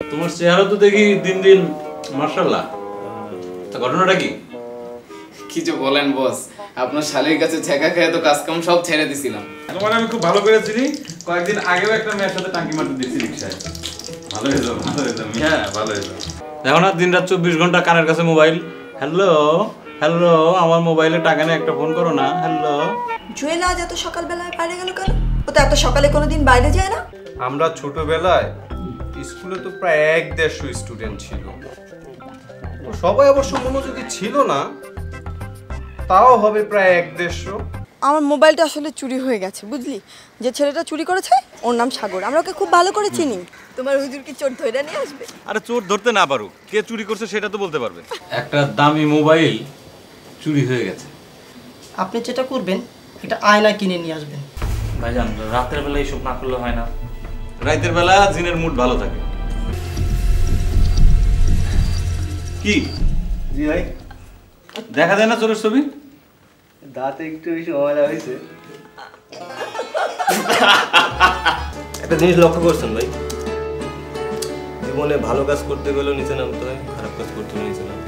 তোমার চেহারা তো দেখি দিন দিন মাশাআল্লাহ। তা ঘটনাটা কি? কি যে বলেন বস, আপনার শালীর কাছে ছেঁকা খেয়ে তো কাজ কাম সব ছেড়ে দিছিলাম। তোমার আমি খুব ভালো করে চিনি, কয়েকদিন আগেও একটা মেয়ের সাথে টাঙ্কি মারতে দেখছি রিক্সায়। ভালো হয়েছে, ভালো হয়েছে, হ্যাঁ ভালো হয়েছে। দেখো না দিন রাত 24 ঘন্টা কানের কাছে মোবাইল। হ্যালো হ্যালো, আমার মোবাইলে টাকা নিয়ে একটা ফোন করো না। হ্যালো। জুয়েল আজ এত সকালবেলায় বাইরে গেল কেন? ও তো এত সকালে কোনোদিন বাইরে যায় না। আমরা ছোটবেলায় স্কুলে তো প্রায় 1-150 স্টুডেন্ট ছিল। তো সবাই অবশ্য মনোযোগী ছিল না, তাও হবে প্রায় 1-150। আমার মোবাইলটা আসলে চুরি হয়ে গেছে, বুঝলি? যে ছেলেটা চুরি করেছে ওর নাম সাগর, আমরা ওকে খুব ভালো করে চিনি। তোমার হুজুর কি চোর ধরে নিয়ে আসবে? আরে চোর ধরতে না পারুক, কে চুরি করছে সেটা তো বলতে পারবে। একটা দামি মোবাইল চুরি হয়ে গেছে। আপনি যেটা করবেন এটা আয়না কিনে নিয়ে আসবেন। ভাইজান রাতের বেলা এইসব না করলে হয় না। রাতের বেলা জিনের মুড ভালো থাকে। কি জি ভাই, দেখা যায় না চোরের ছবি? দাঁতে একটু বেশি ময়লা হয়েছে। একটা জিনিস লক্ষ্য করছেন ভাই, জীবনে ভালো কাজ করতে গেলেও নিচে নামতে হয়, খারাপ কাজ করতে গেলেও নিচে নামতে হয়।